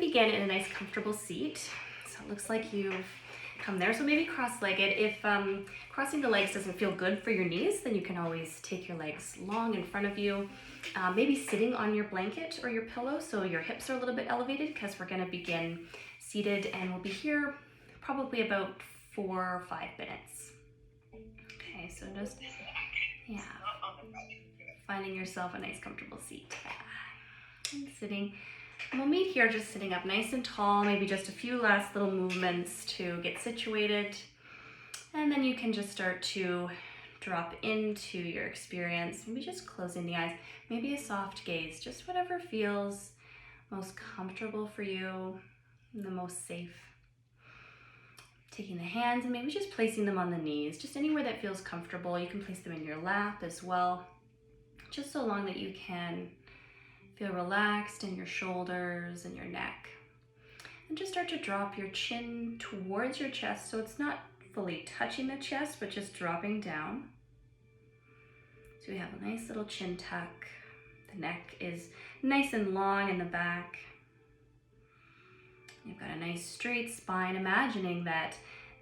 begin in a nice comfortable seat. So it looks like you've come there. So maybe cross-legged. If crossing the legs doesn't feel good for your knees, then you can always take your legs long in front of you. Maybe sitting on your blanket or your pillow so your hips are a little bit elevated, because we're going to begin seated and we'll be here probably about 4 or 5 minutes. Okay, so just, yeah, finding yourself a nice comfortable seat. And sitting. And we'll meet here just sitting up nice and tall, maybe just a few last little movements to get situated. And then you can just start to drop into your experience, maybe just closing the eyes, maybe a soft gaze, just whatever feels most comfortable for you and the most safe. Taking the hands and maybe just placing them on the knees, just anywhere that feels comfortable. You can place them in your lap as well, just so long that you can feel relaxed in your shoulders and your neck. And just start to drop your chin towards your chest, so it's not fully touching the chest, but just dropping down. So we have a nice little chin tuck. The neck is nice and long in the back. You've got a nice straight spine, imagining that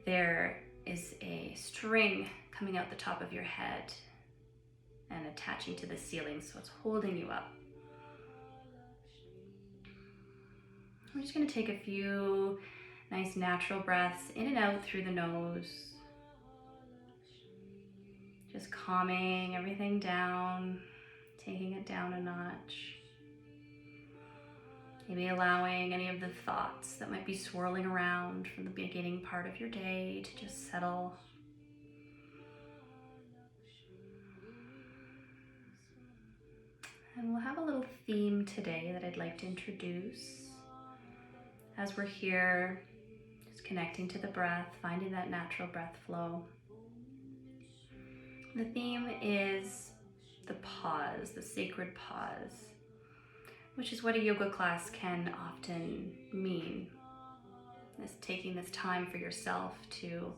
there is a string coming out the top of your head and attaching to the ceiling, so it's holding you up. We're just going to take a few nice natural breaths in and out through the nose. Just calming everything down, taking it down a notch. Maybe allowing any of the thoughts that might be swirling around from the beginning part of your day to just settle. And we'll have a little theme today that I'd like to introduce. As we're here, just connecting to the breath, finding that natural breath flow. The theme is the pause, the sacred pause, which is what a yoga class can often mean. This taking this time for yourself to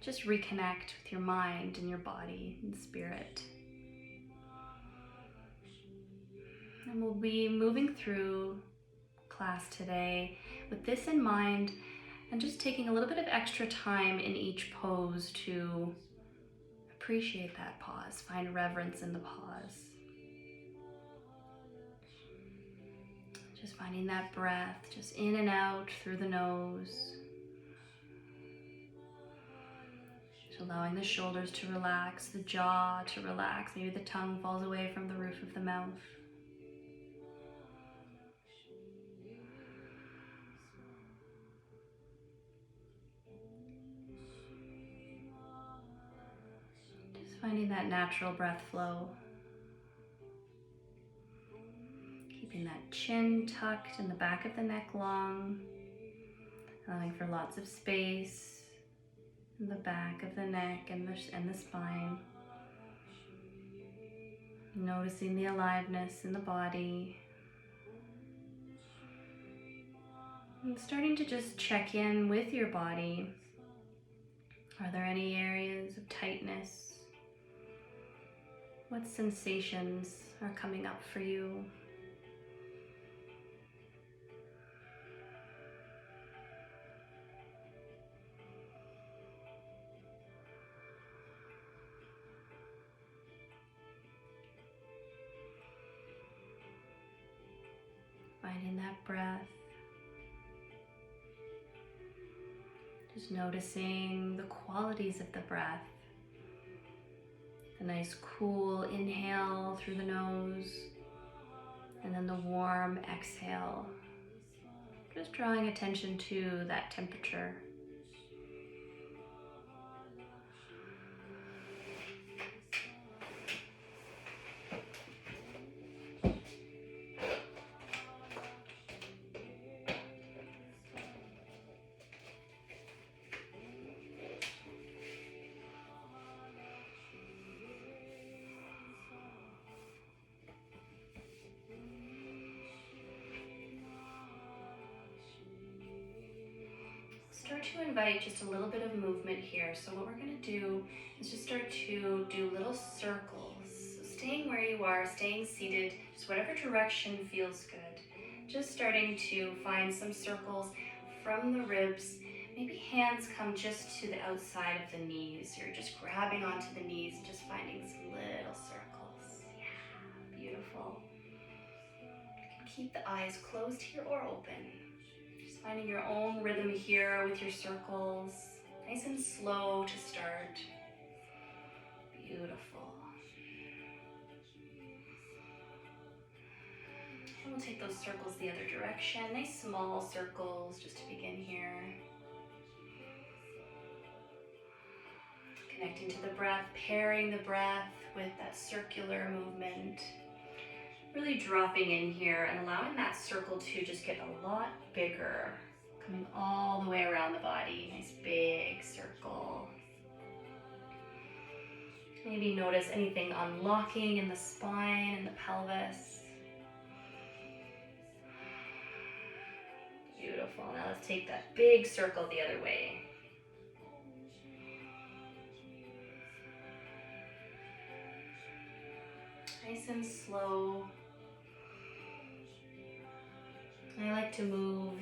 just reconnect with your mind and your body and spirit. And we'll be moving through class today with this in mind, and just taking a little bit of extra time in each pose to appreciate that pause, find reverence in the pause. Just finding that breath, just in and out through the nose. Just allowing the shoulders to relax, the jaw to relax. Maybe the tongue falls away from the roof of the mouth. Just finding that natural breath flow. Keeping that chin tucked and the back of the neck long, allowing for lots of space in the back of the neck and the spine. Noticing the aliveness in the body. And starting to just check in with your body. Are there any areas of tightness? What sensations are coming up for you? Finding that breath. Just noticing the qualities of the breath. The nice cool inhale through the nose, and then the warm exhale. Just drawing attention to that temperature. Start to invite just a little bit of movement here. So what we're going to do is just start to do little circles. So staying where you are, staying seated, just whatever direction feels good. Just starting to find some circles from the ribs. Maybe hands come just to the outside of the knees. You're just grabbing onto the knees and just finding some little circles. Yeah, beautiful. You can keep the eyes closed here or open. Just finding your own rhythm here with your circles. Nice and slow to start. Beautiful. And we'll take those circles the other direction. Nice small circles just to begin here. Connecting to the breath, pairing the breath with that circular movement. Really dropping in here and allowing that circle to just get a lot bigger. Coming all the way around the body. Nice big circle. Maybe notice anything unlocking in the spine and the pelvis. Beautiful. Now let's take that big circle the other way. Nice and slow. I like to move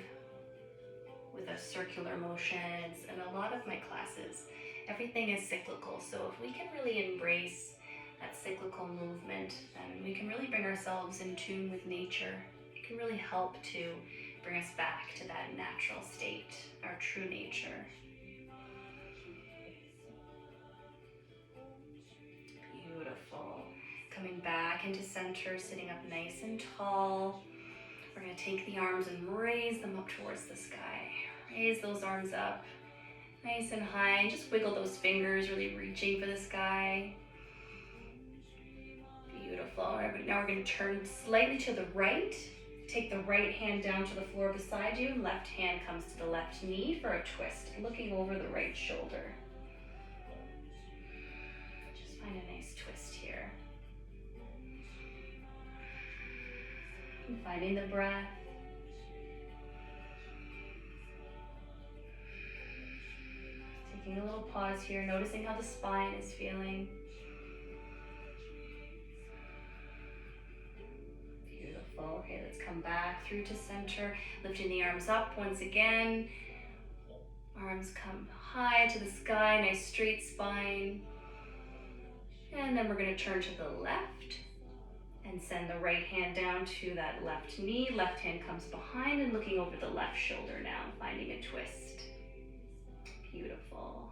with a circular motions, and a lot of my classes, everything is cyclical. So if we can really embrace that cyclical movement, then we can really bring ourselves in tune with nature. It can really help to bring us back to that natural state, our true nature. Beautiful. Coming back into center, sitting up nice and tall. We're going to take the arms and raise them up towards the sky. Raise those arms up nice and high, and just wiggle those fingers, really reaching for the sky. Beautiful. Now we're going to turn slightly to the right. Take the right hand down to the floor beside you, and left hand comes to the left knee for a twist, looking over the right shoulder. Just find a nice twist here. And finding the breath. Taking a little pause here, noticing how the spine is feeling. Beautiful. Okay, let's come back through to center, lifting the arms up once again. Arms come high to the sky, nice straight spine. And then we're going to turn to the left and send the right hand down to that left knee. Left hand comes behind and looking over the left shoulder now, finding a twist. Beautiful.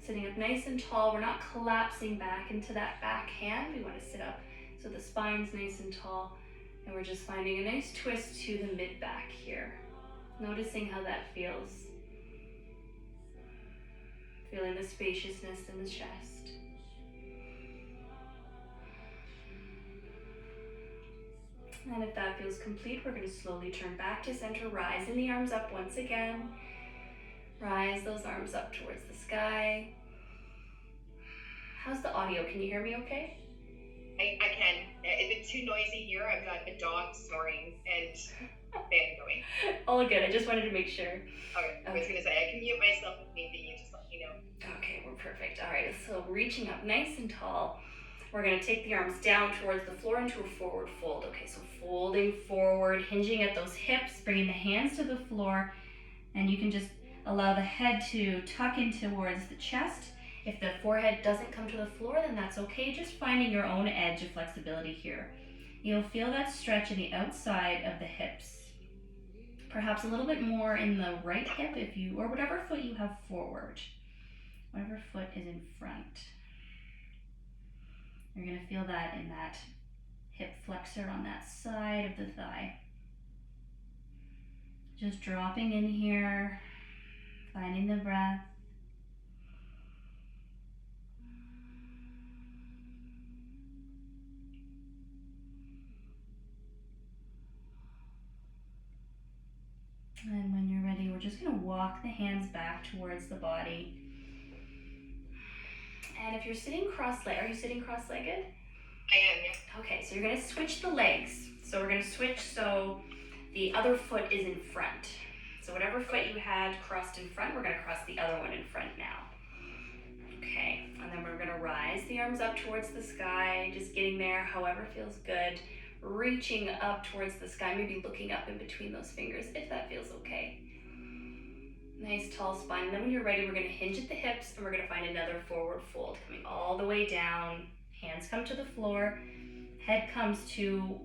Sitting up nice and tall. We're not collapsing back into that back hand. We want to sit up so the spine's nice and tall. And we're just finding a nice twist to the mid back here. Noticing how that feels. Feeling the spaciousness in the chest. And if that feels complete, we're going to slowly turn back to center, rising the arms up once again. Rise those arms up towards the sky. How's the audio? Can you hear me okay? I can. If it's too noisy here, I've got a dog snoring and fan going. All good. I just wanted to make sure. Okay. I was going to say, I can mute myself if need be. You just let me know. Okay, we're perfect. All right, so reaching up nice and tall. We're going to take the arms down towards the floor into a forward fold. Okay, so folding forward, hinging at those hips, bringing the hands to the floor, and you can just allow the head to tuck in towards the chest. If the forehead doesn't come to the floor, then that's okay. Just finding your own edge of flexibility here. You'll feel that stretch in the outside of the hips. Perhaps a little bit more in the right hip or whatever foot you have forward. Whatever foot is in front. You're going to feel that in that hip flexor on that side of the thigh. Just dropping in here, finding the breath. And when you're ready, we're just going to walk the hands back towards the body. And if you're sitting cross-legged, are you sitting cross-legged? I am, yeah. Okay, so you're going to switch the legs. So we're going to switch so the other foot is in front. So whatever foot you had crossed in front, we're going to cross the other one in front now. Okay, and then we're going to rise the arms up towards the sky, just getting there however feels good. reaching up towards the sky, maybe looking up in between those fingers if that feels okay. Nice tall spine. And then when you're ready, we're going to hinge at the hips and we're going to find another forward fold, coming all the way down. Hands come to the floor, head comes to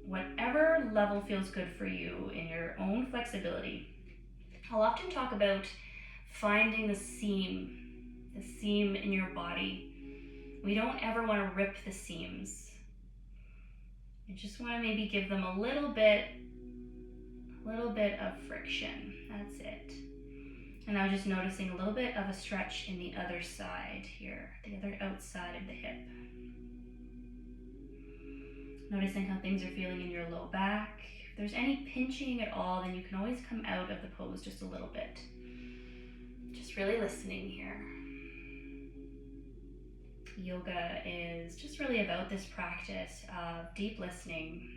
whatever level feels good for you in your own flexibility. I'll often talk about finding the seam in your body. We don't ever want to rip the seams. You just want to maybe give them a little bit of friction. That's it. And now just noticing a little bit of a stretch in the other side here, the other outside of the hip. Noticing how things are feeling in your low back. If there's any pinching at all, then you can always come out of the pose just a little bit. Just really listening here. Yoga is just really about this practice of deep listening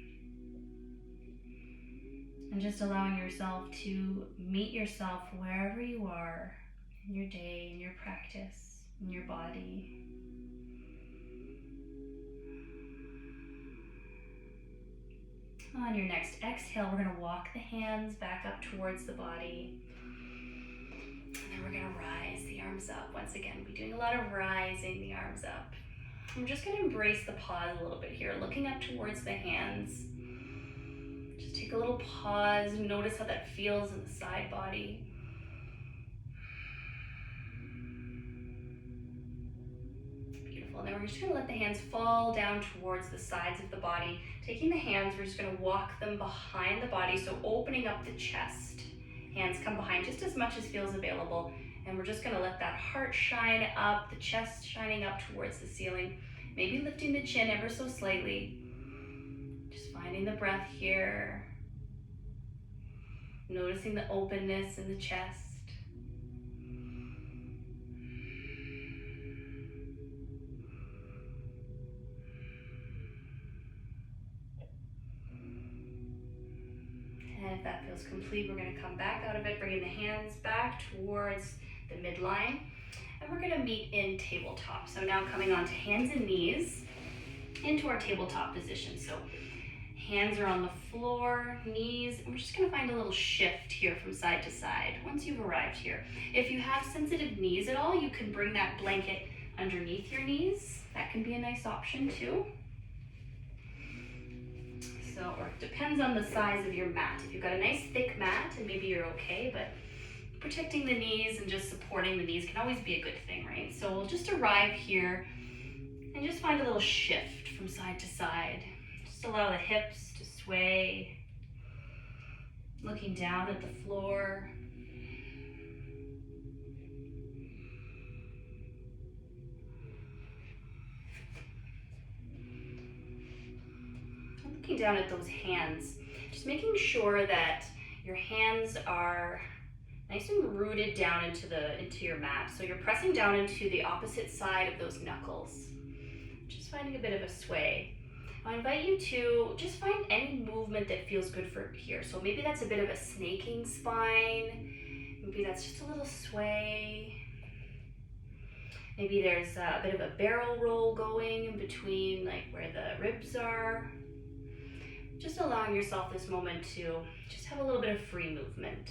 and just allowing yourself to meet yourself wherever you are in your day, in your practice, in your body. On your next exhale, we're going to walk the hands back up towards the body. And then we're going to rise the arms up. Once again, we'll be doing a lot of rising the arms up. I'm just going to embrace the pause a little bit here, looking up towards the hands. Just take a little pause and notice how that feels in the side body. Beautiful. And then we're just going to let the hands fall down towards the sides of the body. Taking the hands, we're just going to walk them behind the body, so opening up the chest. Hands come behind just as much as feels available. And we're just going to let that heart shine up, the chest shining up towards the ceiling. Maybe lifting the chin ever so slightly. Just finding the breath here. Noticing the openness in the chest. And if that feels complete, we're going to come back out of it, bringing the hands back towards the midline. And we're going to meet in tabletop. So now coming onto hands and knees into our tabletop position. So hands are on the floor, knees, and we're just going to find a little shift here from side to side once you've arrived here. If you have sensitive knees at all, you can bring that blanket underneath your knees. That can be a nice option too. So, or it depends on the size of your mat. If you've got a nice thick mat, and maybe you're okay, but protecting the knees and just supporting the knees can always be a good thing, right? So we'll just arrive here and just find a little shift from side to side. Just allow the hips to sway, looking down at the floor. Looking down at those hands, just making sure that your hands are nice and rooted down into your mat. So you're pressing down into the opposite side of those knuckles. Just finding a bit of a sway. I invite you to just find any movement that feels good for here. So maybe that's a bit of a snaking spine. Maybe that's just a little sway. Maybe there's a bit of a barrel roll going in between, like where the ribs are. Just allowing yourself this moment to just have a little bit of free movement.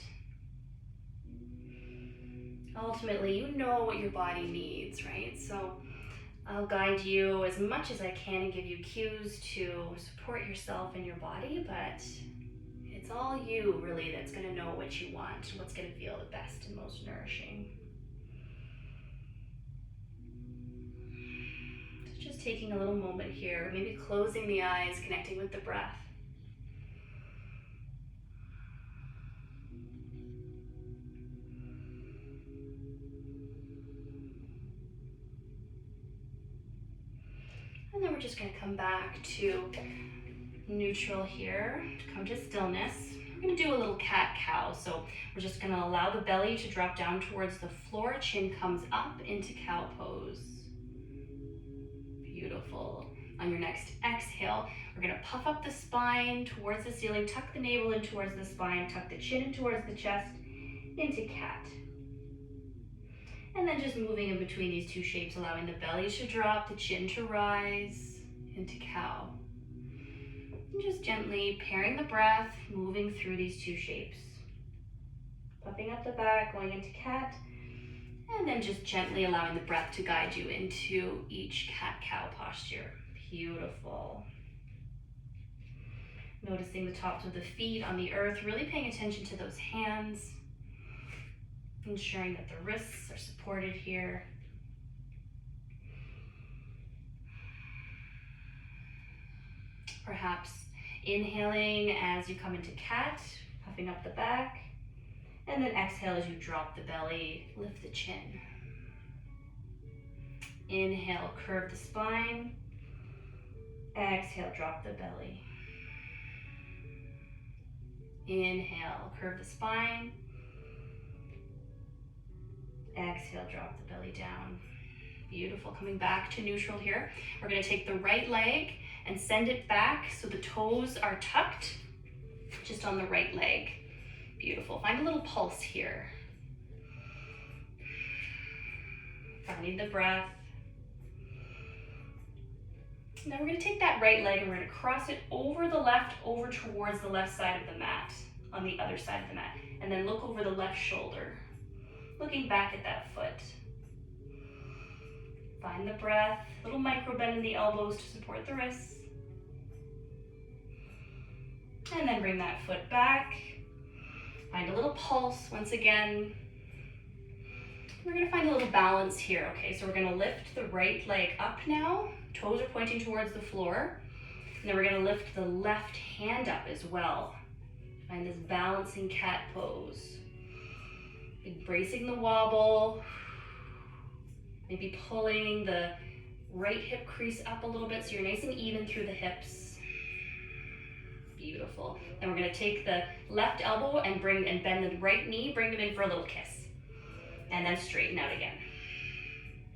Ultimately, you know what your body needs, right? So I'll guide you as much as I can and give you cues to support yourself and your body, but it's all you really that's going to know what you want and what's going to feel the best and most nourishing. So just taking a little moment here, maybe closing the eyes, connecting with the breath. And then we're just going to come back to neutral here, to come to stillness. We're going to do a little cat-cow. So we're just going to allow the belly to drop down towards the floor. Chin comes up into cow pose. Beautiful. On your next exhale, we're going to puff up the spine towards the ceiling, tuck the navel in towards the spine, tuck the chin in towards the chest, into cat. And then just moving in between these two shapes, allowing the belly to drop, the chin to rise, into cow. And just gently pairing the breath, moving through these two shapes. Puffing up the back, going into cat, and then just gently allowing the breath to guide you into each cat-cow posture. Beautiful. Noticing the tops of the feet on the earth, really paying attention to those hands, ensuring that the wrists are supported here. Perhaps inhaling as you come into cat, puffing up the back, and then exhale as you drop the belly, lift the chin. Inhale, curve the spine. Exhale, drop the belly. Inhale, curve the spine. Exhale, drop the belly down. Beautiful. Coming back to neutral here. We're going to take the right leg and send it back so the toes are tucked just on the right leg. Beautiful. Find a little pulse here. Finding the breath. Now we're going to take that right leg and we're going to cross it over the left, over towards the left side of the mat, on the other side of the mat. And then look over the left shoulder, looking back at that foot. Find the breath, little micro bend in the elbows to support the wrists. And then bring that foot back. Find a little pulse once again. We're going to find a little balance here. Okay, so we're going to lift the right leg up now. Toes are pointing towards the floor. And then we're going to lift the left hand up as well. Find this balancing cat pose. Embracing the wobble. Maybe pulling the right hip crease up a little bit so you're nice and even through the hips. Beautiful. Then we're going to take the left elbow and bend the right knee, bring them in for a little kiss. And then straighten out again.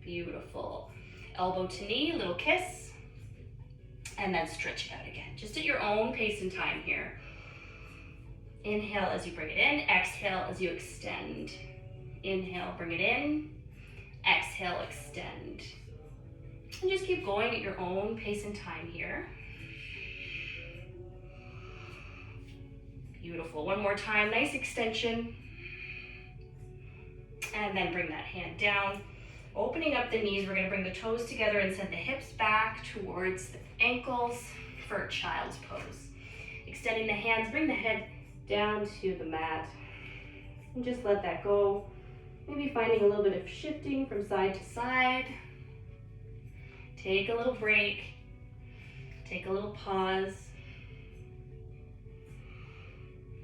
Beautiful. Elbow to knee, little kiss. And then stretch it out again. Just at your own pace and time here. Inhale as you bring it in. Exhale as you extend. Inhale, bring it in. Exhale, extend. And just keep going at your own pace and time here. Beautiful. One more time. Nice extension. And then bring that hand down. Opening up the knees, we're going to bring the toes together and send the hips back towards the ankles for a child's pose. Extending the hands, bring the head down to the mat. And just let that go. Maybe finding a little bit of shifting from side to side. Take a little break. Take a little pause.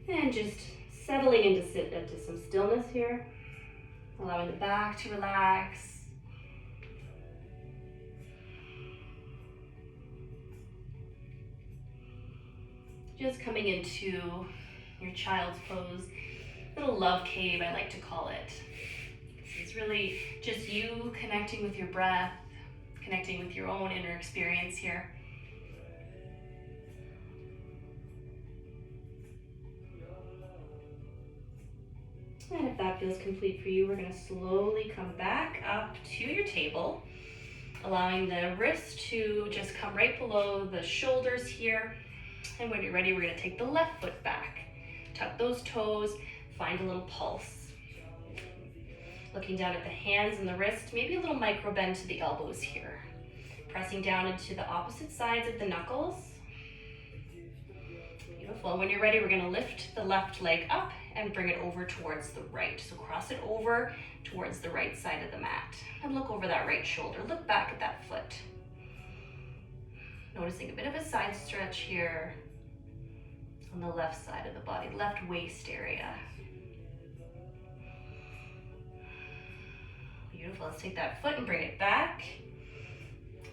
And just settling into some stillness here. Allowing the back to relax. Just coming into your child's pose. Little love cave, I like to call it. It's really just you connecting with your breath, connecting with your own inner experience here. And if that feels complete for you, we're going to slowly come back up to your table, allowing the wrist to just come right below the shoulders here. And when you're ready, we're going to take the left foot back. Tuck those toes, find a little pulse. Looking down at the hands and the wrist, maybe a little micro bend to the elbows here. Pressing down into the opposite sides of the knuckles. Beautiful. And when you're ready, we're going to lift the left leg up and bring it over towards the right. So cross it over towards the right side of the mat. And look over that right shoulder. Look back at that foot. Noticing a bit of a side stretch here on the left side of the body, left waist area. Beautiful. Let's take that foot and bring it back.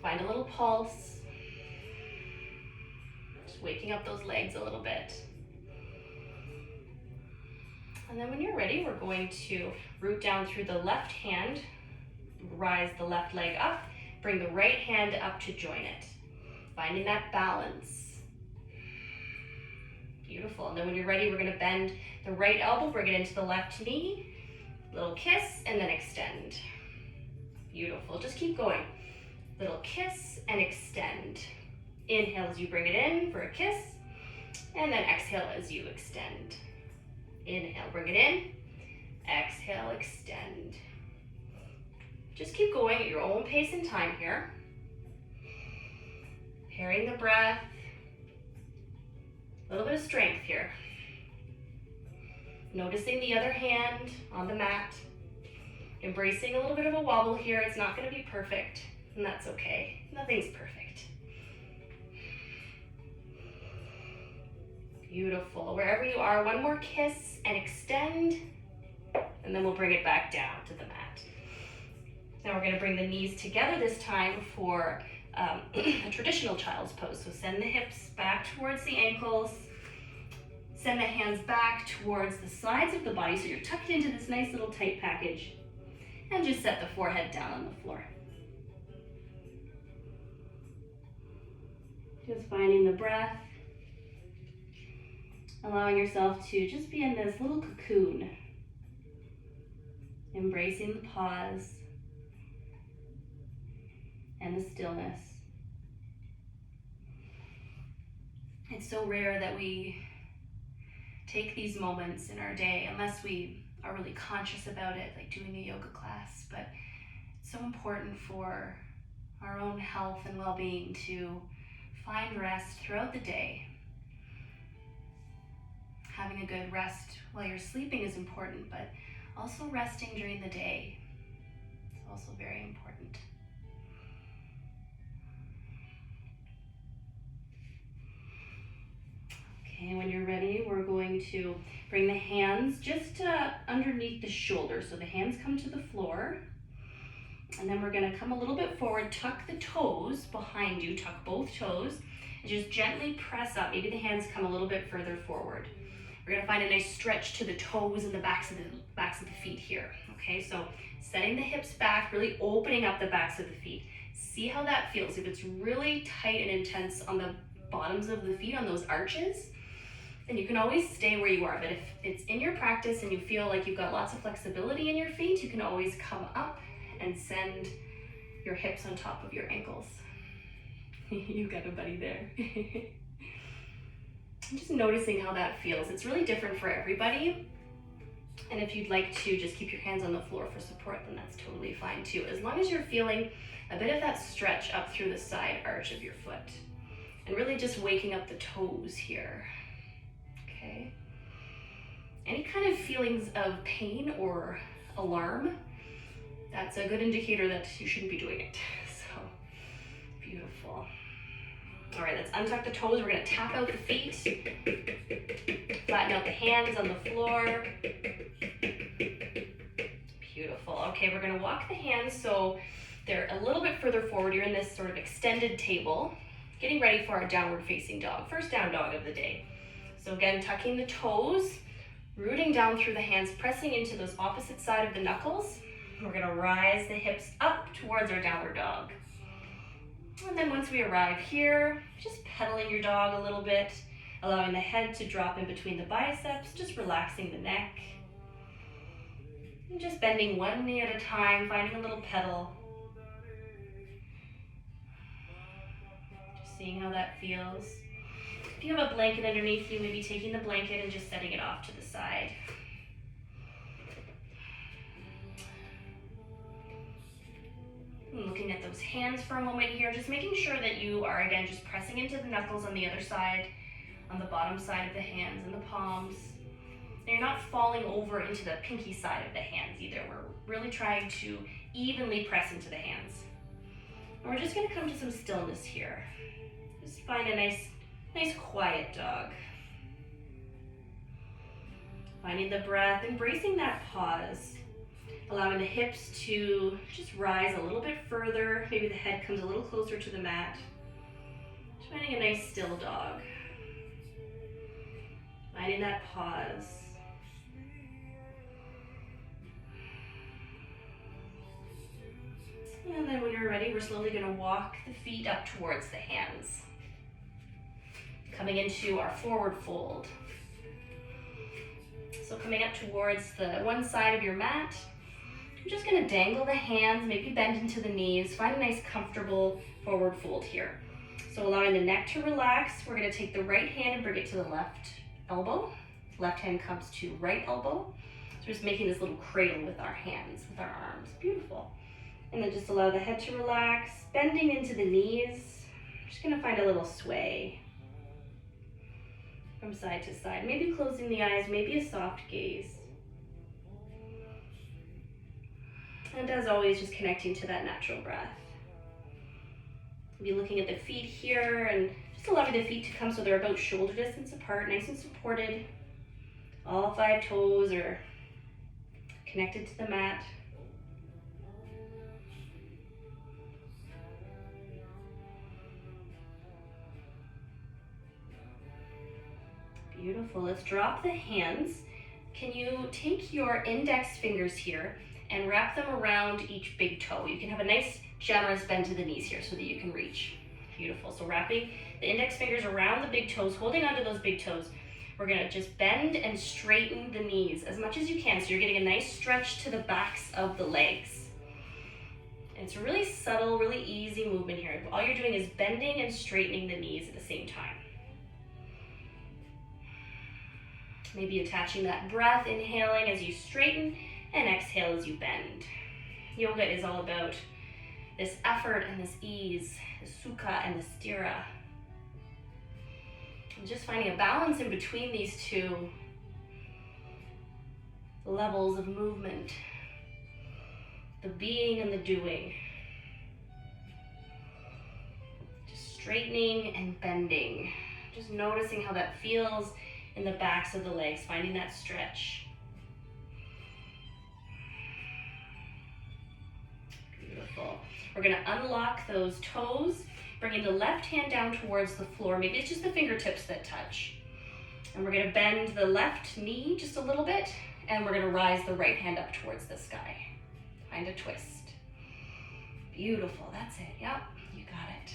Find a little pulse. Just waking up those legs a little bit. And then when you're ready, we're going to root down through the left hand, rise the left leg up, bring the right hand up to join it. Finding that balance. Beautiful. And then when you're ready, we're going to bend the right elbow, bring it into the left knee, little kiss, and then extend. Beautiful. Just keep going. Little kiss and extend. Inhale as you bring it in for a kiss, and then exhale as you extend. Inhale, bring it in. Exhale, extend. Just keep going at your own pace and time here. Pairing the breath. A little bit of strength here. Noticing the other hand on the mat. Embracing a little bit of a wobble here. It's not going to be perfect, and that's okay. Nothing's perfect. Beautiful. Wherever you are, one more kiss and extend, and then we'll bring it back down to the mat. Now we're going to bring the knees together this time for a traditional child's pose. So send the hips back towards the ankles. Send the hands back towards the sides of the body so you're tucked into this nice little tight package. And just set the forehead down on the floor. Just finding the breath. Allowing yourself to just be in this little cocoon. Embracing the pause and the stillness. It's so rare that we take these moments in our day unless we are really conscious about it, like doing a yoga class, but it's so important for our own health and well-being to find rest throughout the day. Having a good rest while you're sleeping is important, but also resting during the day is also very important. Okay, when you're ready, we're going to bring the hands just underneath the shoulders. So the hands come to the floor. And then we're going to come a little bit forward, tuck the toes behind you, tuck both toes, and just gently press up. Maybe the hands come a little bit further forward. We're going to find a nice stretch to the toes and the backs of the feet here. Okay, so setting the hips back, really opening up the backs of the feet. See how that feels. If it's really tight and intense on the bottoms of the feet, on those arches, then you can always stay where you are. But if it's in your practice and you feel like you've got lots of flexibility in your feet, you can always come up and send your hips on top of your ankles. You got a buddy there. I'm just noticing how that feels. It's really different for everybody. And if you'd like to just keep your hands on the floor for support, then that's totally fine too. As long as you're feeling a bit of that stretch up through the side arch of your foot. And really just waking up the toes here. Okay. Any kind of feelings of pain or alarm, that's a good indicator that you shouldn't be doing it. So, beautiful. All right, let's untuck the toes. We're gonna tap out the feet. Flatten out the hands on the floor. Beautiful. Okay, we're gonna walk the hands so they're a little bit further forward. You're in this sort of extended table, getting ready for our downward facing dog. First down dog of the day. So again, tucking the toes, rooting down through the hands, pressing into those opposite side of the knuckles. We're gonna rise the hips up towards our downward dog. And then once we arrive here, just pedaling your dog a little bit, allowing the head to drop in between the biceps, just relaxing the neck. And just bending one knee at a time, finding a little pedal. Just seeing how that feels. If you have a blanket underneath you, maybe taking the blanket and just setting it off to the side. Looking at those hands for a moment here, just making sure that you are, again, just pressing into the knuckles on the other side, on the bottom side of the hands and the palms. And you're not falling over into the pinky side of the hands either. We're really trying to evenly press into the hands. And we're just gonna come to some stillness here. Just find a nice quiet dog. Finding the breath, embracing that pause. Allowing the hips to just rise a little bit further. Maybe the head comes a little closer to the mat. Just finding a nice still dog. Finding that pause. And then when you're ready, we're slowly going to walk the feet up towards the hands. Coming into our forward fold. So coming up towards the one side of your mat. I'm just going to dangle the hands, maybe bend into the knees, find a nice comfortable forward fold here. So allowing the neck to relax, we're gonna take the right hand and bring it to the left elbow. Left hand comes to right elbow. So we're just making this little cradle with our hands, with our arms. Beautiful. And then just allow the head to relax, bending into the knees. Just gonna find a little sway from side to side. Maybe closing the eyes, maybe a soft gaze. And as always, just connecting to that natural breath. Be looking at the feet here and just allowing the feet to come so they're about shoulder distance apart, nice and supported. All 5 toes are connected to the mat. Beautiful. Let's drop the hands. Can you take your index fingers here and wrap them around each big toe? You can have a nice generous bend to the knees here so that you can reach. Beautiful. So wrapping the index fingers around the big toes, holding onto those big toes. We're gonna just bend and straighten the knees as much as you can. So you're getting a nice stretch to the backs of the legs. And it's a really subtle, really easy movement here. All you're doing is bending and straightening the knees at the same time. Maybe attaching that breath, inhaling as you straighten and exhale as you bend. Yoga is all about this effort and this ease, the sukha and the sthira. And just finding a balance in between these two levels of movement, the being and the doing. Just straightening and bending. Just noticing how that feels in the backs of the legs, finding that stretch. Beautiful. We're gonna unlock those toes, bringing the left hand down towards the floor. Maybe it's just the fingertips that touch. And we're gonna bend the left knee just a little bit, and we're gonna rise the right hand up towards the sky. Find a twist. Beautiful, that's it, yep, you got it.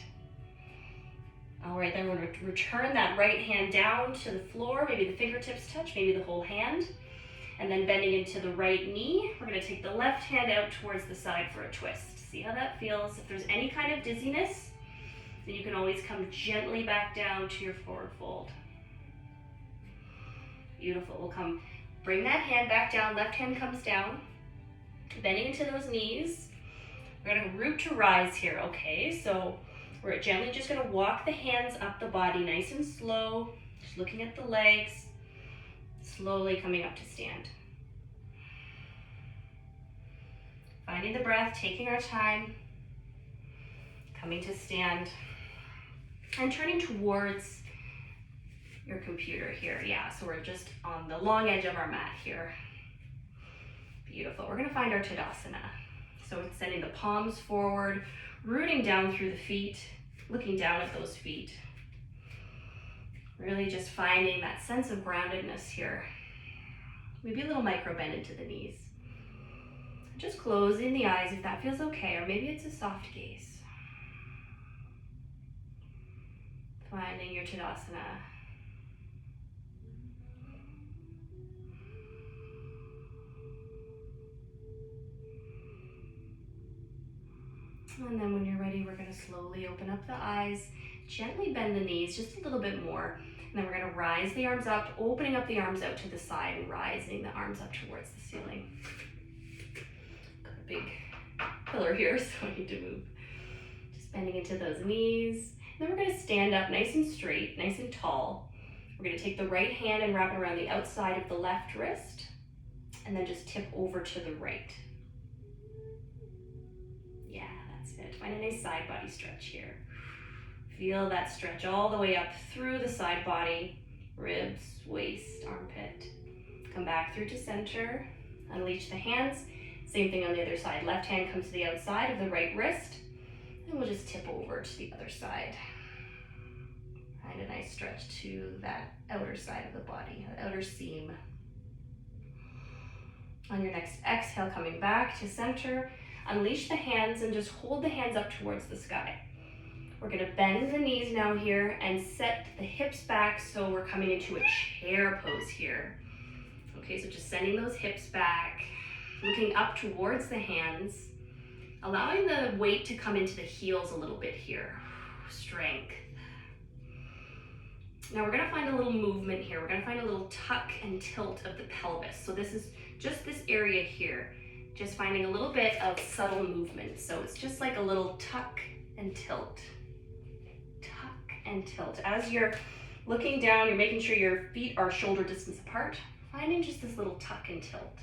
All right, then we're gonna return that right hand down to the floor. Maybe the fingertips touch, maybe the whole hand. And then bending into the right knee, we're gonna take the left hand out towards the side for a twist. See how that feels? If there's any kind of dizziness, then you can always come gently back down to your forward fold. Beautiful, we'll bring that hand back down, left hand comes down, bending into those knees. We're gonna root to rise here, okay? So we're gently just gonna walk the hands up the body nice and slow, just looking at the legs, slowly coming up to stand. Finding the breath, taking our time, coming to stand, and turning towards your computer here. Yeah, so we're just on the long edge of our mat here. Beautiful. We're gonna find our Tadasana. So it's sending the palms forward, rooting down through the feet, looking down at those feet. Really just finding that sense of groundedness here. Maybe a little micro bend into the knees. Just closing the eyes if that feels okay, or maybe it's a soft gaze. Finding your Tadasana. And then when you're ready, we're going to slowly open up the eyes, gently bend the knees just a little bit more. And then we're going to rise the arms up, opening up the arms out to the side and rising the arms up towards the ceiling. Got a big pillar here, so I need to move. Just bending into those knees. And then we're going to stand up nice and straight, nice and tall. We're going to take the right hand and wrap it around the outside of the left wrist, and then just tip over to the right. Find a nice side body stretch here. Feel that stretch all the way up through the side body, ribs, waist, armpit. Come back through to center, unleash the hands. Same thing on the other side. Left hand comes to the outside of the right wrist, and we'll just tip over to the other side. Find a nice stretch to that outer side of the body, the outer seam. On your next exhale, coming back to center, unleash the hands and just hold the hands up towards the sky. We're gonna bend the knees now here and set the hips back so we're coming into a chair pose here. Okay, so just sending those hips back, looking up towards the hands, allowing the weight to come into the heels a little bit here. Strength. Now we're gonna find a little movement here. We're gonna find a little tuck and tilt of the pelvis. So this is just this area here, just finding a little bit of subtle movement. So it's just like a little tuck and tilt. Tuck and tilt. As you're looking down, you're making sure your feet are shoulder distance apart, finding just this little tuck and tilt.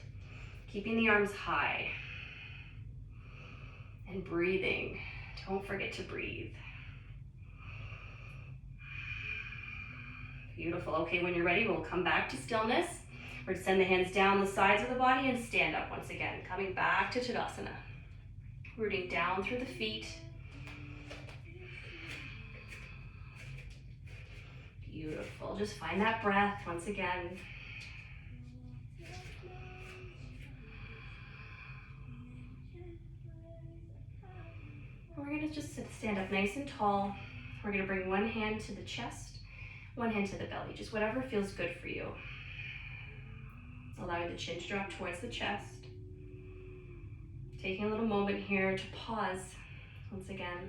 Keeping the arms high. And breathing. Don't forget to breathe. Beautiful. Okay, when you're ready, we'll come back to stillness. We're gonna send the hands down the sides of the body and stand up once again. Coming back to Tadasana. Rooting down through the feet. Beautiful. Just find that breath once again. We're gonna just stand up nice and tall. We're gonna bring one hand to the chest, one hand to the belly, just whatever feels good for you. Allowing the chin to drop towards the chest. Taking a little moment here to pause once again.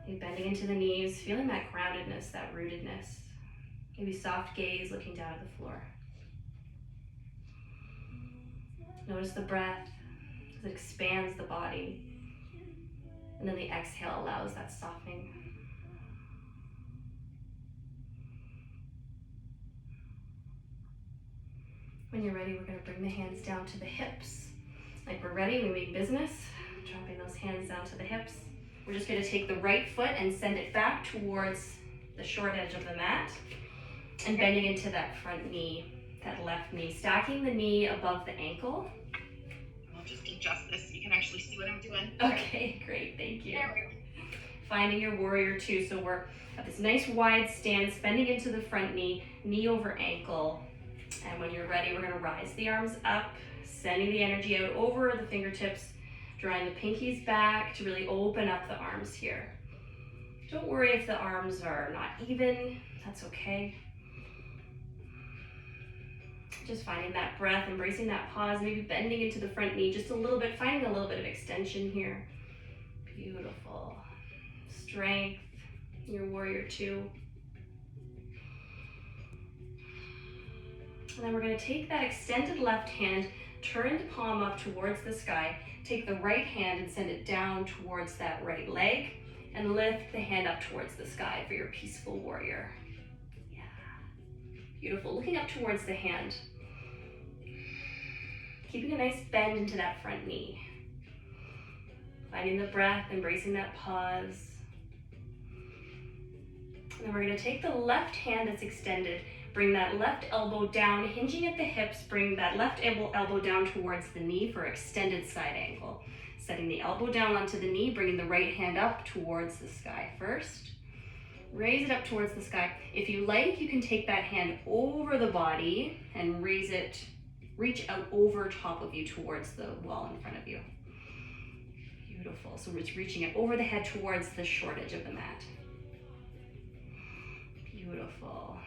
Maybe bending into the knees, feeling that groundedness, that rootedness. Maybe soft gaze looking down at the floor. Notice the breath as it expands the body. And then the exhale allows that softening. When you're ready, we're going to bring the hands down to the hips. Like we're ready, we mean business. Dropping those hands down to the hips. We're just going to take the right foot and send it back towards the short edge of the mat. And bending into that front knee, that left knee. Stacking the knee above the ankle. I'll just adjust this so you can actually see what I'm doing. Okay, great, thank you. There we go. Finding your warrior two. So we're at this nice wide stance, bending into the front knee, knee over ankle. And when you're ready, we're gonna rise the arms up, sending the energy out over the fingertips, drawing the pinkies back to really open up the arms here. Don't worry if the arms are not even, that's okay. Just finding that breath, embracing that pause, maybe bending into the front knee just a little bit, finding a little bit of extension here. Beautiful. Strength, your warrior two. And then we're going to take that extended left hand, turn the palm up towards the sky, take the right hand and send it down towards that right leg, and lift the hand up towards the sky for your peaceful warrior. Yeah. Beautiful. Looking up towards the hand. Keeping a nice bend into that front knee. Finding the breath, embracing that pause. And then we're going to take the left hand that's extended, bring that left elbow down, hinging at the hips, bring that left elbow down towards the knee for extended side angle. Setting the elbow down onto the knee, bringing the right hand up towards the sky first. Raise it up towards the sky. If you like, you can take that hand over the body and raise it, reach out over top of you towards the wall in front of you. Beautiful. So it's reaching it over the head towards the short edge of the mat. Beautiful.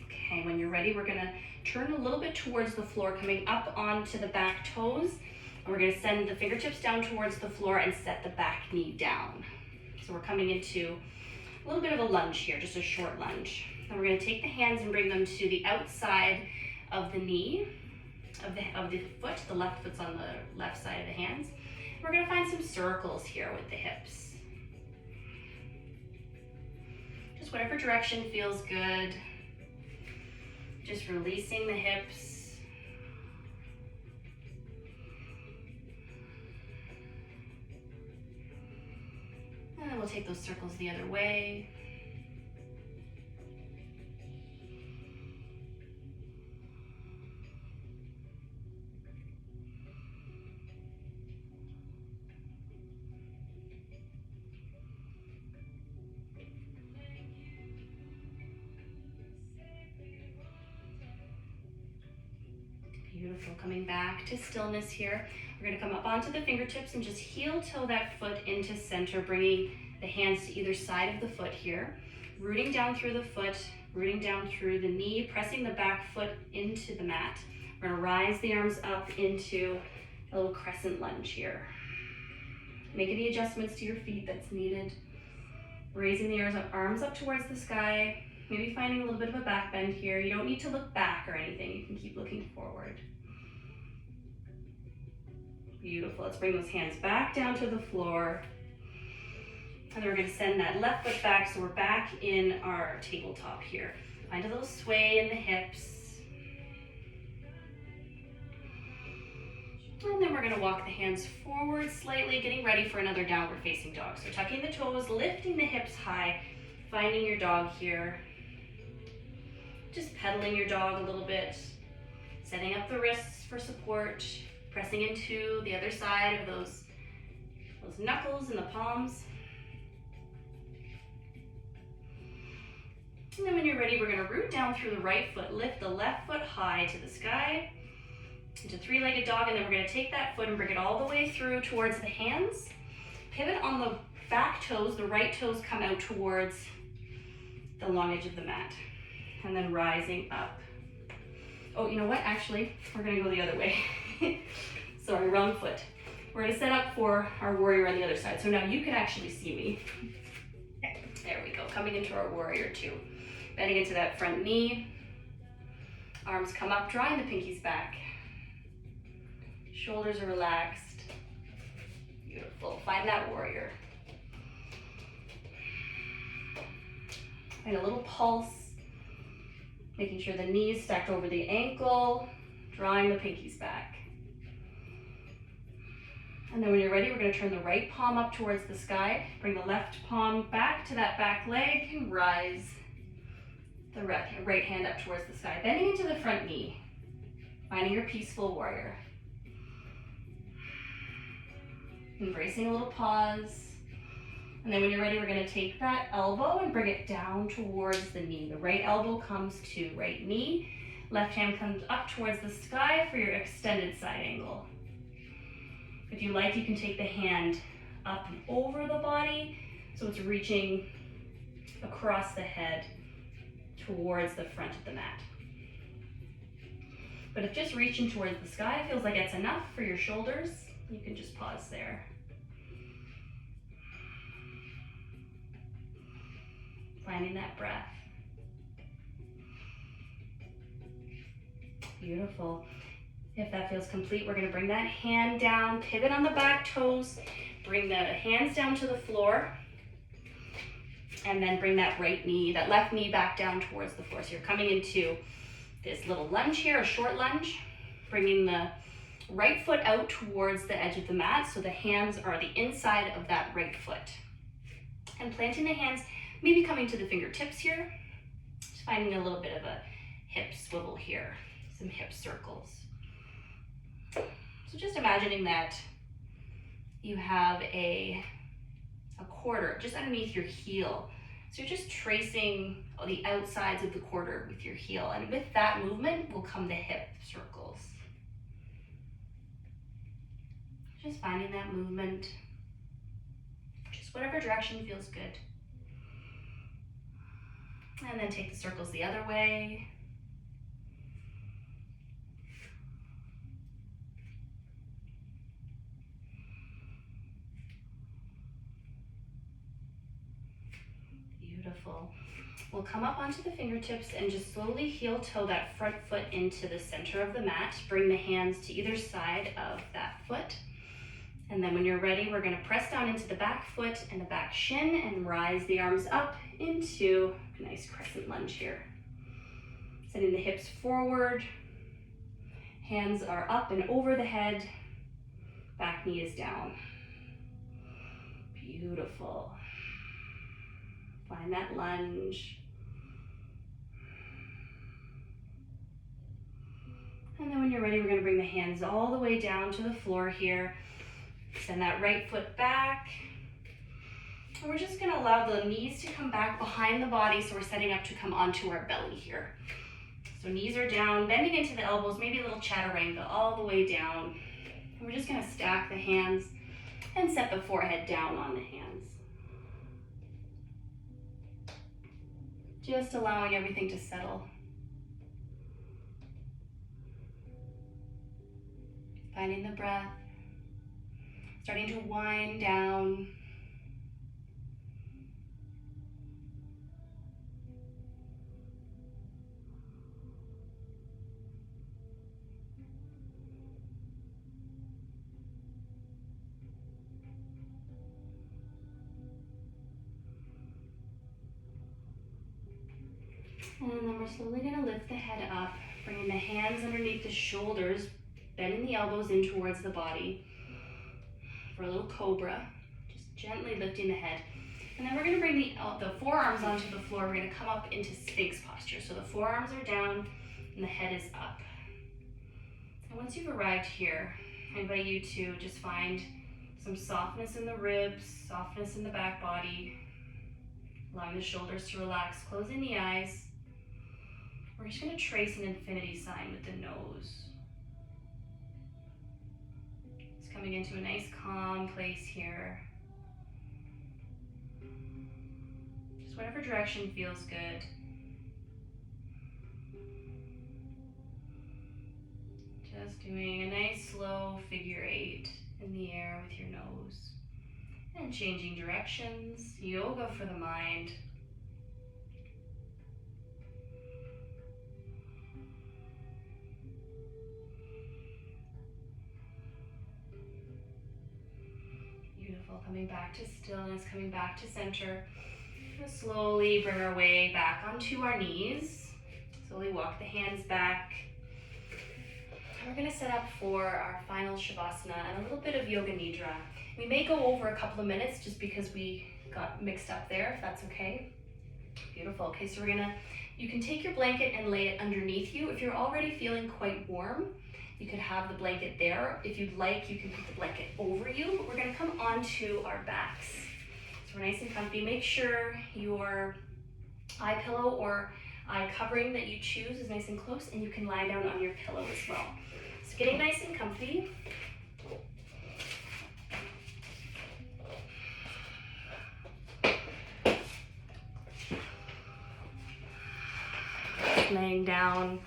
Okay, when you're ready, we're gonna turn a little bit towards the floor, coming up onto the back toes. And we're gonna send the fingertips down towards the floor and set the back knee down. So we're coming into a little bit of a lunge here, just a short lunge. And we're gonna take the hands and bring them to the outside of the knee, of the foot. The left foot's on the left side of the hands. We're gonna find some circles here with the hips. Just whatever direction feels good. Just releasing the hips. And then we'll take those circles the other way. Beautiful. Coming back to stillness here. We're going to come up onto the fingertips and just heel toe that foot into center, bringing the hands to either side of the foot here. Rooting down through the foot, rooting down through the knee, pressing the back foot into the mat. We're going to rise the arms up into a little crescent lunge here. Make any adjustments to your feet that's needed. Raising the arms up towards the sky. Maybe finding a little bit of a back bend here. You don't need to look back or anything. You can keep looking forward. Beautiful. Let's bring those hands back down to the floor. And then we're going to send that left foot back so we're back in our tabletop here. Find a little sway in the hips. And then we're going to walk the hands forward slightly, getting ready for another downward facing dog. So tucking the toes, lifting the hips high, finding your dog here. Just pedaling your dog a little bit, setting up the wrists for support, pressing into the other side of those knuckles and the palms. And then when you're ready, we're going to root down through the right foot, lift the left foot high to the sky, into three-legged dog, and then we're going to take that foot and bring it all the way through towards the hands. Pivot on the back toes, the right toes come out towards the long edge of the mat. And then rising up. Oh, you know what? Actually, we're going to go the other way. Sorry, wrong foot. We're going to set up for our warrior on the other side. So now you can actually see me. There we go. Coming into our warrior two. Bending into that front knee. Arms come up, drawing the pinkies back. Shoulders are relaxed. Beautiful. Find that warrior. Find a little pulse. Making sure the knees stacked over the ankle. Drawing the pinkies back. And then when you're ready, we're going to turn the right palm up towards the sky. Bring the left palm back to that back leg and rise the right hand up towards the sky. Bending into the front knee. Finding your peaceful warrior. Embracing a little pause. And then when you're ready, we're going to take that elbow and bring it down towards the knee. The right elbow comes to right knee. Left hand comes up towards the sky for your extended side angle. If you like, you can take the hand up and over the body, so it's reaching across the head towards the front of the mat. But if just reaching towards the sky feels like it's enough for your shoulders, you can just pause there. Finding that breath. Beautiful. If that feels complete, we're going to bring that hand down, pivot on the back toes, bring the hands down to the floor, and then bring that left knee back down towards the floor. So you're coming into this little lunge here, a short lunge, bringing the right foot out towards the edge of the mat so the hands are the inside of that right foot. And planting the hands, maybe coming to the fingertips here, just finding a little bit of a hip swivel here, some hip circles. So just imagining that you have a quarter just underneath your heel. So you're just tracing the outsides of the quarter with your heel. And with that movement will come the hip circles. Just finding that movement. Just whatever direction feels good. And then take the circles the other way. Beautiful. We'll come up onto the fingertips and just slowly heel toe that front foot into the center of the mat. Bring the hands to either side of that foot. And then when you're ready, we're going to press down into the back foot and the back shin and rise the arms up into a nice crescent lunge here. Sending the hips forward. Hands are up and over the head. Back knee is down. Beautiful. Find that lunge. And then when you're ready, we're going to bring the hands all the way down to the floor here. Send that right foot back. And we're just going to allow the knees to come back behind the body, so we're setting up to come onto our belly here. So knees are down, bending into the elbows, maybe a little chaturanga all the way down. And we're just going to stack the hands and set the forehead down on the hands. Just allowing everything to settle. Finding the breath. starting to wind down. And then we're slowly going to lift the head up, bringing the hands underneath the shoulders, bending the elbows in towards the body for a little cobra, just gently lifting the head. And then we're going to bring the forearms onto the floor. We're going to come up into Sphinx posture. So the forearms are down and the head is up. And once you've arrived here, I invite you to just find some softness in the ribs, softness in the back body, allowing the shoulders to relax, closing the eyes. We're just going to trace an infinity sign with the nose. Just coming into a nice calm place here. Just whatever direction feels good. Just doing a nice slow figure 8 in the air with your nose. And changing directions. Yoga for the mind. Beautiful. Coming back to stillness, coming back to center. We'll slowly bring our way back onto our knees. Slowly walk the hands back. And we're going to set up for our final Shavasana and a little bit of Yoga Nidra. We may go over a couple of minutes just because we got mixed up there, if that's okay. Beautiful. Okay, so you can take your blanket and lay it underneath you. If you're already feeling quite warm, you could have the blanket there. If you'd like, you can put the blanket over you, but we're going to come onto our backs. So we're nice and comfy. Make sure your eye pillow or eye covering that you choose is nice and close, and you can lie down on your pillow as well. So getting nice and comfy. Laying down.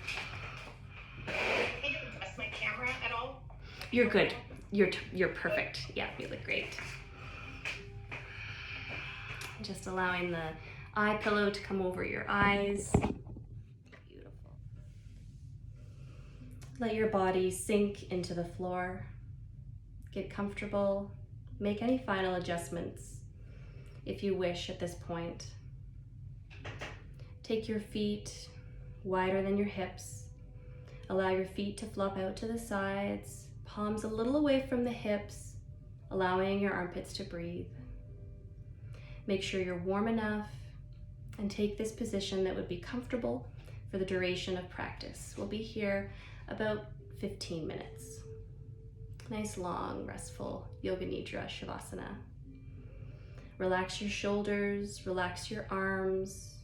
Can you adjust my camera at all? You're good. You're perfect. Yeah, you look great. Just allowing the eye pillow to come over your eyes. Beautiful. Let your body sink into the floor. Get comfortable. Make any final adjustments if you wish at this point. Take your feet wider than your hips. Allow your feet to flop out to the sides, palms a little away from the hips, allowing your armpits to breathe. Make sure you're warm enough and take this position that would be comfortable for the duration of practice. We'll be here about 15 minutes. Nice, long, restful Yoga Nidra Shavasana. Relax your shoulders, relax your arms,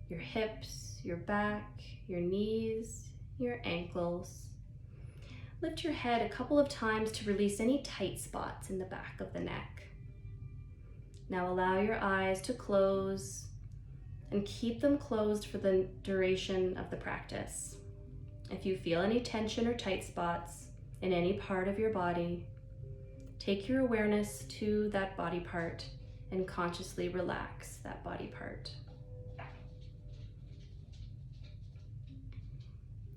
your hips, your back, your knees, your ankles. Lift your head a couple of times to release any tight spots in the back of the neck. Now allow your eyes to close and keep them closed for the duration of the practice. If you feel any tension or tight spots in any part of your body, take your awareness to that body part and consciously relax that body part.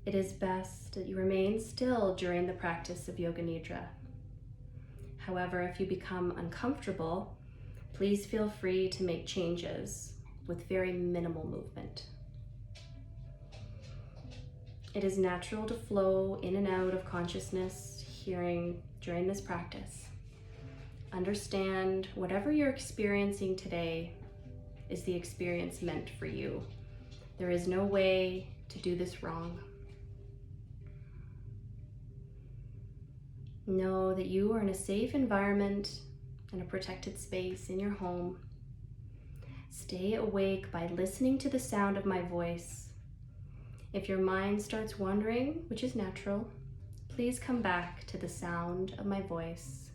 It is best that you remain still during the practice of Yoga Nidra. However, if you become uncomfortable, please feel free to make changes with very minimal movement. It is natural to flow in and out of consciousness during this practice. Understand whatever you're experiencing today is the experience meant for you. There is no way to do this wrong. Know that you are in a safe environment and a protected space in your home. Stay awake by listening to the sound of my voice. If your mind starts wandering, which is natural, please come back to the sound of my voice.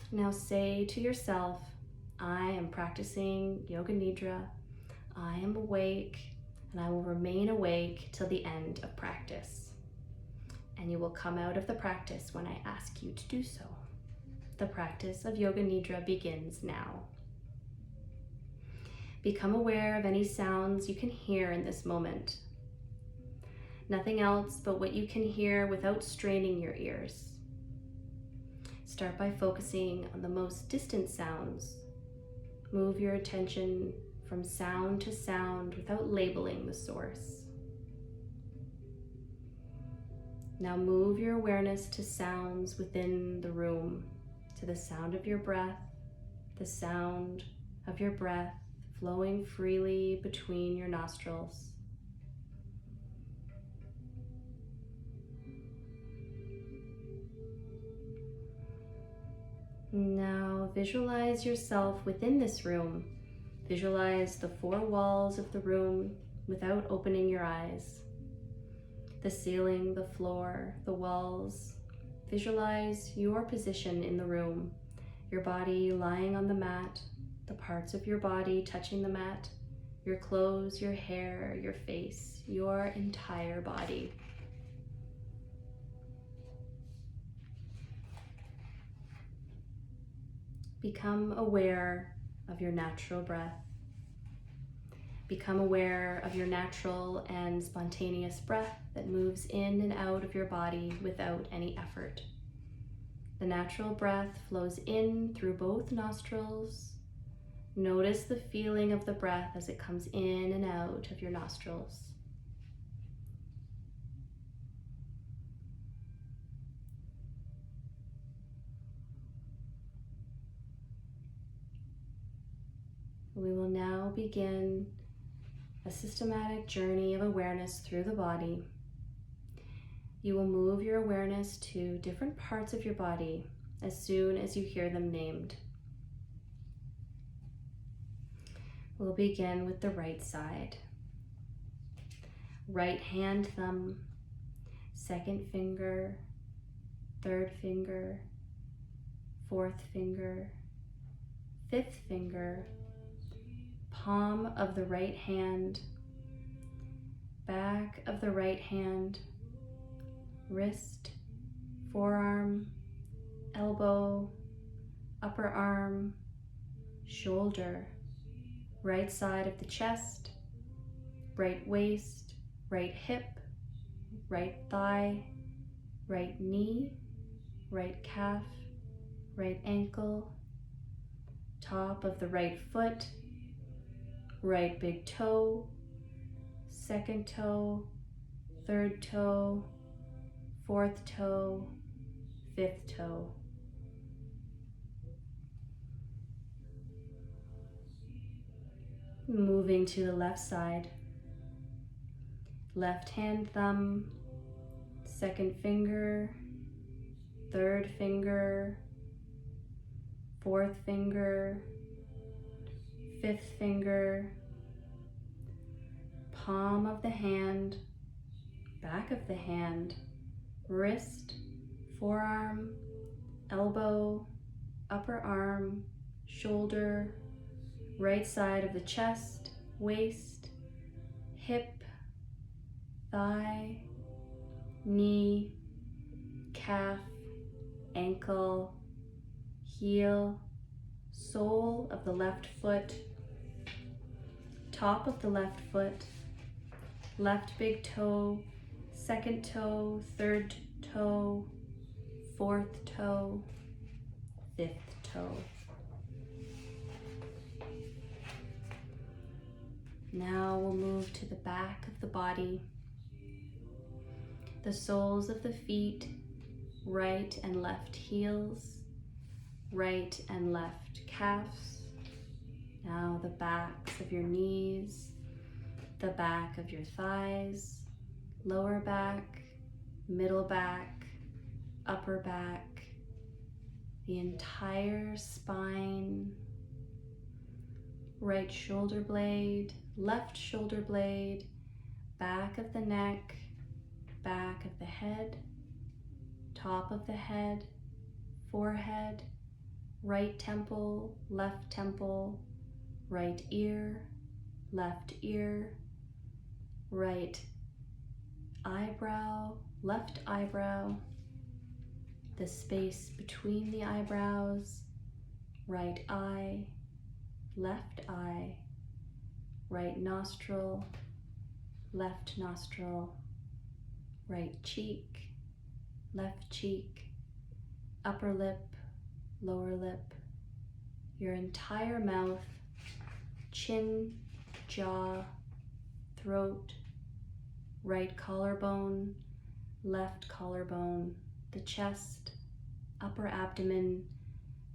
Now say to yourself, I am practicing Yoga Nidra. I am awake, and I will remain awake till the end of practice. and you will come out of the practice when I ask you to do so. The practice of Yoga Nidra begins now. Become aware of any sounds you can hear in this moment. Nothing else but what you can hear without straining your ears. Start by focusing on the most distant sounds. Move your attention from sound to sound without labeling the source. Now move your awareness to sounds within the room, to the sound of your breath, the sound of your breath flowing freely between your nostrils. Now visualize yourself within this room. Visualize the four walls of the room without opening your eyes. The ceiling, the floor, the walls. Visualize your position in the room, your body lying on the mat, the parts of your body touching the mat, your clothes, your hair, your face, your entire body. Become aware of your natural breath. Become aware of your natural and spontaneous breath that moves in and out of your body without any effort. The natural breath flows in through both nostrils. Notice the feeling of the breath as it comes in and out of your nostrils. We will now begin a systematic journey of awareness through the body. You will move your awareness to different parts of your body as soon as you hear them named. We'll begin with the right side. Right hand thumb, second finger, third finger, fourth finger, fifth finger, palm of the right hand, back of the right hand, wrist, forearm, elbow, upper arm, shoulder, right side of the chest, right waist, right hip, right thigh, right knee, right calf, right ankle, top of the right foot, right big toe, second toe, third toe, fourth toe, fifth toe. Moving to the left side. Left hand thumb, second finger, third finger, fourth finger, fifth finger, palm of the hand, back of the hand, wrist, forearm, elbow, upper arm, shoulder, right side of the chest, waist, hip, thigh, knee, calf, ankle, heel, sole of the left foot, top of the left foot, left big toe, second toe, third toe, fourth toe, fifth toe. Now we'll move to the back of the body, the soles of the feet, right and left heels, right and left calves. Now the backs of your knees, the back of your thighs, lower back, middle back, upper back, the entire spine, right shoulder blade, left shoulder blade, back of the neck, back of the head, top of the head, forehead, right temple, right ear, left ear, right eyebrow, left eyebrow, the space between the eyebrows, right eye, left eye, right nostril, left nostril, right cheek, left cheek, upper lip, lower lip, your entire mouth, chin, jaw, throat, right collarbone, left collarbone, the chest, upper abdomen,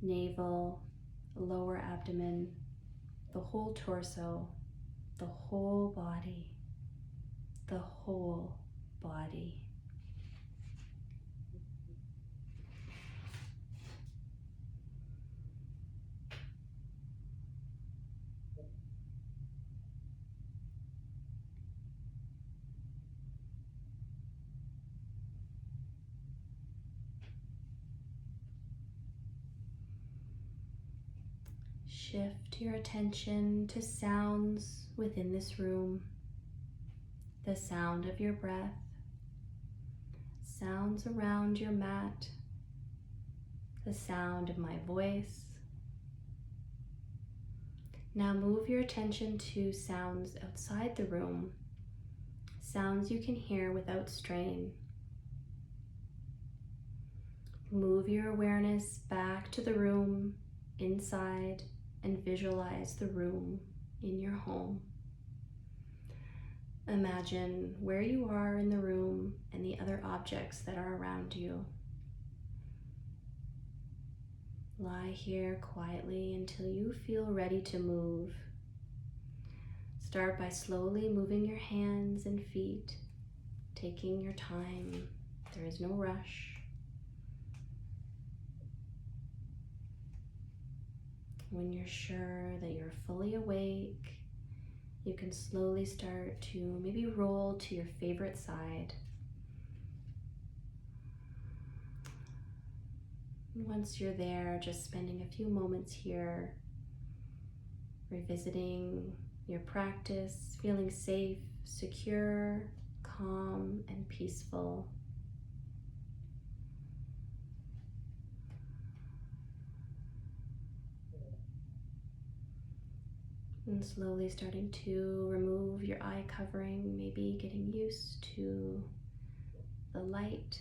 navel, lower abdomen, the whole torso, the whole body, the whole body. Shift your attention to sounds within this room. The sound of your breath, sounds around your mat, the sound of my voice. Now move your attention to sounds outside the room, sounds you can hear without strain. Move your awareness back to the room inside and visualize the room in your home. Imagine where you are in the room and the other objects that are around you. Lie here quietly until you feel ready to move. Start by slowly moving your hands and feet, taking your time. There is no rush. When you're sure that you're fully awake, you can slowly start to maybe roll to your favorite side. And once you're there, just spending a few moments here, revisiting your practice, feeling safe, secure, calm, and peaceful. And slowly starting to remove your eye covering, maybe getting used to the light.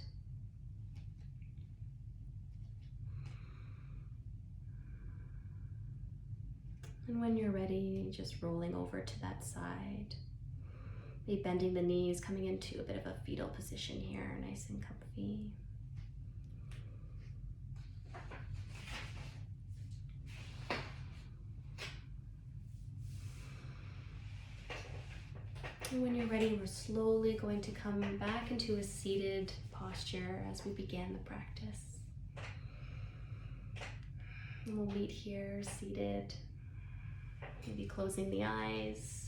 And when you're ready, just rolling over to that side. Maybe bending the knees, coming into a bit of a fetal position here, nice and comfy. And when you're ready, we're slowly going to come back into a seated posture as we began the practice. And we'll meet here seated, maybe closing the eyes,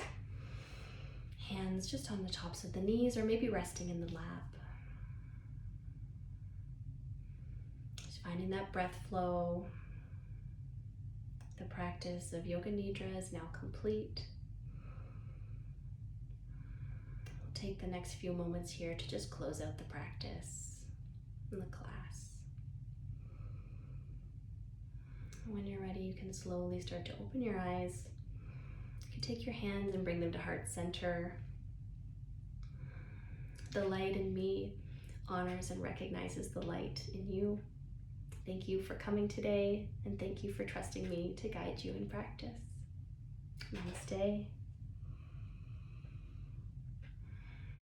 hands just on the tops of the knees or maybe resting in the lap. Just finding that breath flow. The practice of Yoga Nidra is now complete. Take the next few moments here to just close out the practice and the class. When you're ready, you can slowly start to open your eyes. You can take your hands and bring them to heart center. The light in me honors and recognizes the light in you. Thank you for coming today, and thank you for trusting me to guide you in practice. Namaste.